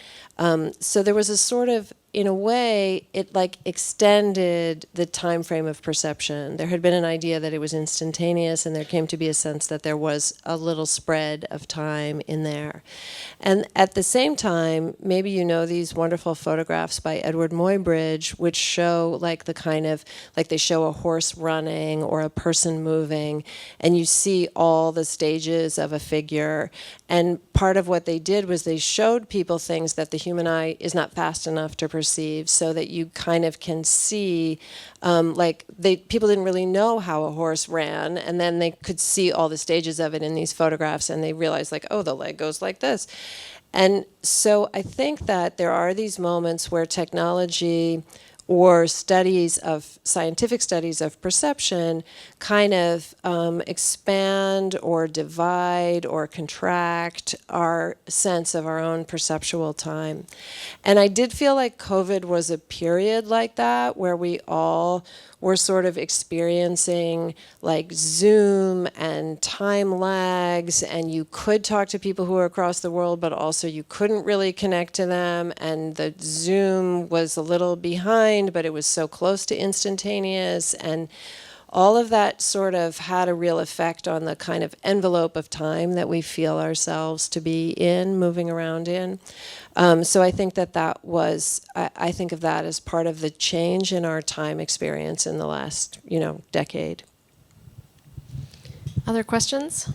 so there was a sort of, in a way, it like extended the time frame of perception. There had been an idea that it was instantaneous, and there came to be a sense that there was a little spread of time in there. And at the same time, maybe you know these wonderful photographs by Edward Muybridge, which show like the kind of, like they show a horse running or a person moving, and you see all the stages of a figure. And part of what they did was they showed people things that the human eye is not fast enough to perceive, so that you kind of can see, people didn't really know how a horse ran, and then they could see all the stages of it in these photographs, and they realized like, oh, the leg goes like this. And so I think that there are these moments where technology or scientific studies of perception kind of expand or divide or contract our sense of our own perceptual time. And I did feel like COVID was a period like that, where we all were sort of experiencing like Zoom and time lags, and you could talk to people who were across the world, but also you couldn't really connect to them, and the Zoom was a little behind, but it was so close to instantaneous, and all of that sort of had a real effect on the kind of envelope of time that we feel ourselves to be in, moving around in. So I think that was, I think of that as part of the change in our time experience in the last, decade. Other questions?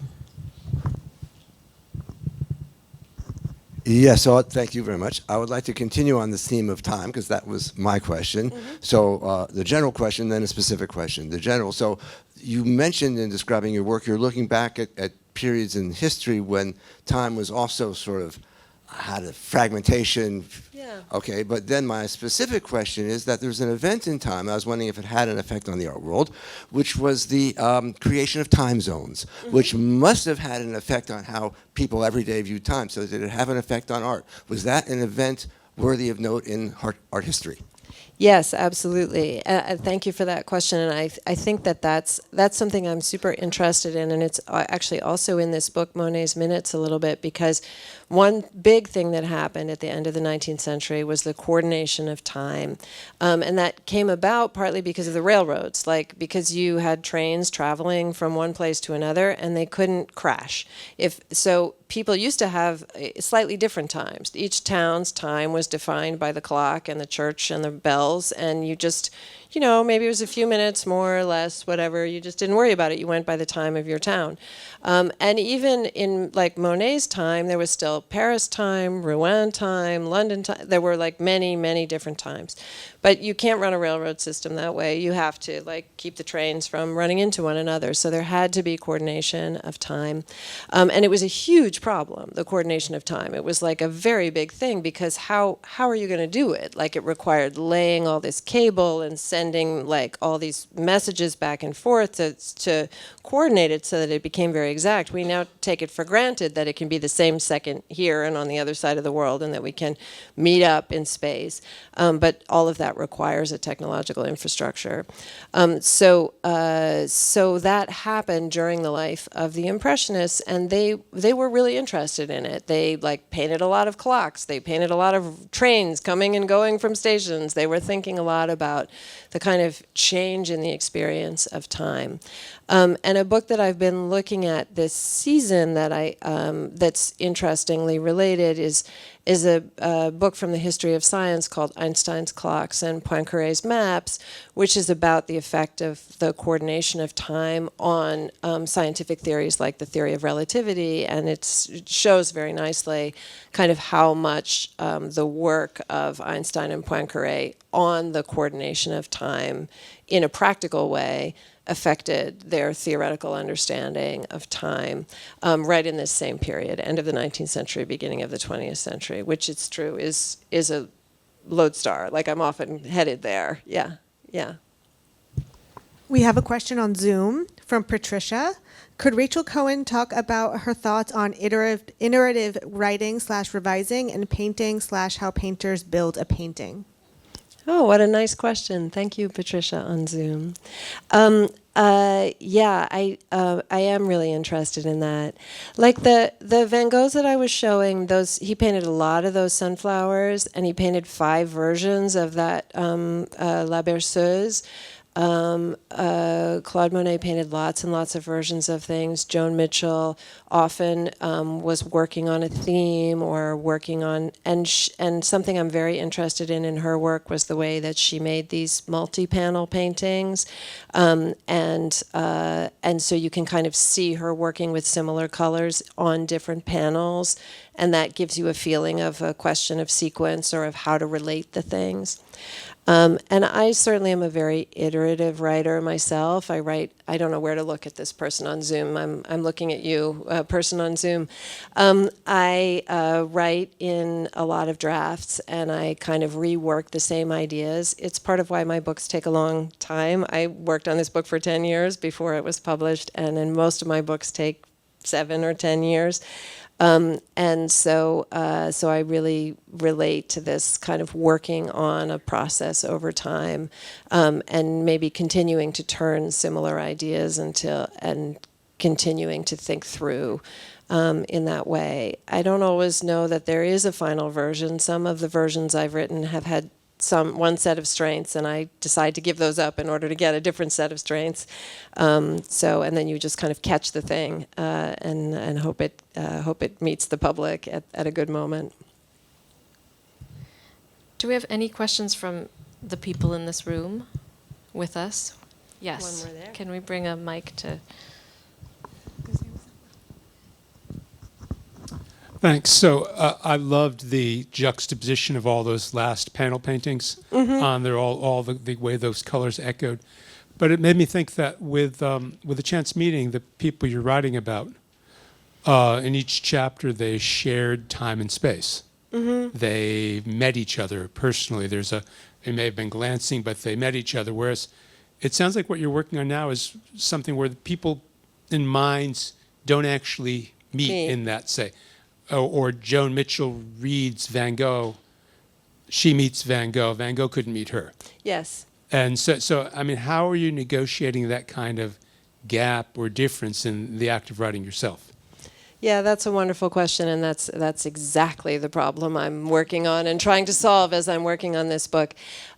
Yes, so thank you very much. I would like to continue on this theme of time, because that was my question. Mm-hmm. So the general question, then a specific question. The general, so you mentioned in describing your work, you're looking back at periods in history when time was also sort of had a fragmentation. Yeah. Okay, but then my specific question is that there's an event in time, I was wondering if it had an effect on the art world, which was the creation of time zones, which must have had an effect on how people every day viewed time. So did it have an effect on art? Was that an event worthy of note in art history? Yes, absolutely. Thank you for that question. And I think that's something I'm super interested in. And it's actually also in this book, Monet's Minutes, a little bit, because one big thing that happened at the end of the 19th century was the coordination of time. And that came about partly because of the railroads, like because you had trains traveling from one place to another and they couldn't crash. So people used to have slightly different times. Each town's time was defined by the clock and the church and the bells, and you just, maybe it was a few minutes more or less, whatever. You just didn't worry about it. You went by the time of your town. And even in like Monet's time, there was still Paris time, Rouen time, London time. There were like many, many different times. But you can't run a railroad system that way. You have to like keep the trains from running into one another. So there had to be coordination of time. And it was a huge problem, the coordination of time. It was like a very big thing because how are you going to do it? Like it required laying all this cable and sending like all these messages back and forth to coordinate it so that it became very exact. We now take it for granted that it can be the same second here and on the other side of the world and that we can meet up in space. But all of that requires a technological infrastructure. So that happened during the life of the Impressionists, and they were really interested in it. They like painted a lot of clocks. They painted a lot of trains coming and going from stations. They were thinking a lot about the kind of change in the experience of time. And a book that I've been looking at this season that that's interestingly related is a book from the history of science called Einstein's Clocks and Poincaré's Maps, which is about the effect of the coordination of time on scientific theories like the theory of relativity, and it shows very nicely kind of how much the work of Einstein and Poincaré on the coordination of time in a practical way affected their theoretical understanding of time right in this same period, end of the 19th century, beginning of the 20th century, which it's true is a lodestar. Like I'm often headed there. Yeah. We have a question on Zoom from Patricia. Could Rachel Cohen talk about her thoughts on iterative writing / revising and painting / how painters build a painting? Oh, what a nice question. Thank you, Patricia, on Zoom. I am really interested in that. Like the Van Goghs that I was showing, he painted a lot of those sunflowers, and he painted 5 versions of that La Berceuse. Claude Monet painted lots and lots of versions of things. Joan Mitchell often was working on a theme or working on, and something I'm very interested in her work was the way that she made these multi-panel paintings, and so you can kind of see her working with similar colors on different panels, and that gives you a feeling of a question of sequence or of how to relate the things. And I certainly am a very iterative writer myself. I don't know where to look at this person on Zoom. I'm looking at you, person on Zoom. I write in a lot of drafts, and I kind of rework the same ideas. It's part of why my books take a long time. I worked on this book for 10 years before it was published, and then most of my books take 7 or 10 years. And so I really relate to this kind of working on a process over time, and maybe continuing to turn similar ideas and continuing to think through in that way. I don't always know that there is a final version. Some of the versions I've written have had one set of strengths, and I decide to give those up in order to get a different set of strengths. And then you just kind of catch the thing and hope it meets the public at a good moment. Do we have any questions from the people in this room with us? Yes. One more there. Can we bring a mic to? Thanks. So I loved the juxtaposition of all those last panel paintings. They're all the way those colors echoed. But it made me think that with a chance meeting, the people you're writing about In each chapter, they shared time and space. They met each other personally. They may have been glancing, but they met each other. Whereas it sounds like what you're working on now is something where the people in minds don't actually meet in that, say. Or Joan Mitchell reads Van Gogh. She meets Van Gogh. Van Gogh couldn't meet her. Yes. And so, I mean, how are you negotiating that kind of gap or difference in the act of writing yourself? Yeah, that's a wonderful question, and that's exactly the problem I'm working on and trying to solve as I'm working on this book.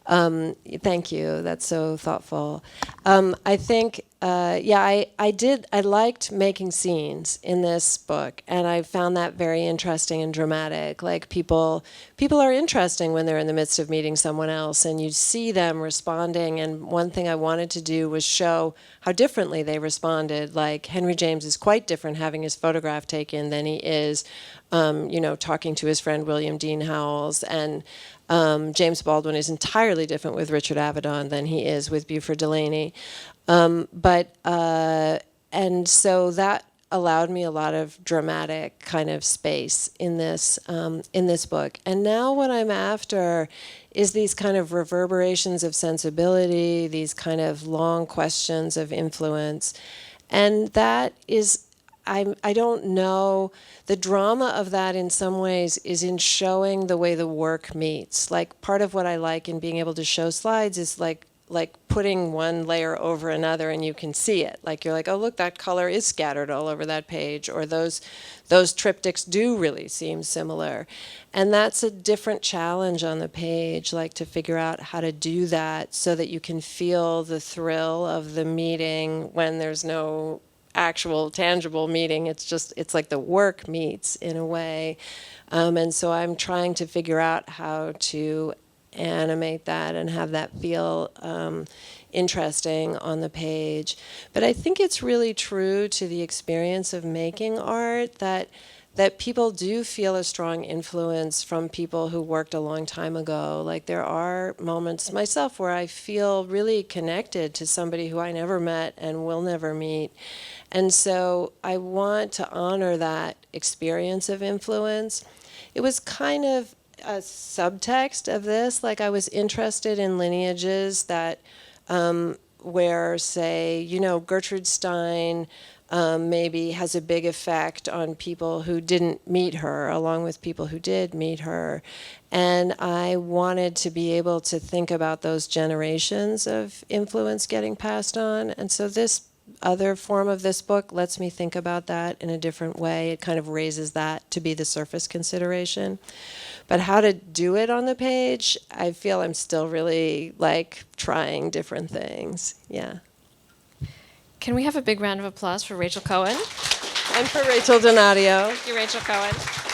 Thank you. That's so thoughtful. I think, I liked making scenes in this book, and I found that very interesting and dramatic. Like people are interesting when they're in the midst of meeting someone else, and you see them responding. And one thing I wanted to do was show how differently they responded. Like Henry James is quite different having his photograph taken than he is, talking to his friend William Dean Howells, and James Baldwin is entirely different with Richard Avedon than he is with Beauford Delaney. And so that allowed me a lot of dramatic kind of space in this book. And now what I'm after is these kind of reverberations of sensibility, these kind of long questions of influence. And that is, I don't know, the drama of that in some ways is in showing the way the work meets. Like part of what I like in being able to show slides is like putting one layer over another and you can see it. Like you're like, oh look, that color is scattered all over that page, or those triptychs do really seem similar. And that's a different challenge on the page, like to figure out how to do that so that you can feel the thrill of the meeting when there's no actual tangible meeting. It's like the work meets in a way. And so I'm trying to figure out how to animate that and have that feel interesting on the page. But I think it's really true to the experience of making art that people do feel a strong influence from people who worked a long time ago. Like there are moments myself where I feel really connected to somebody who I never met and will never meet. And so I want to honor that experience of influence. It was kind of a subtext of this, like I was interested in lineages that where, say, Gertrude Stein maybe has a big effect on people who didn't meet her, along with people who did meet her. And I wanted to be able to think about those generations of influence getting passed on. And so this other form of this book lets me think about that in a different way. It kind of raises that to be the surface consideration. But how to do it on the page, I feel I'm still really trying different things. Yeah. Can we have a big round of applause for Rachel Cohen? And for Rachel Donadio. Thank you, Rachel Cohen.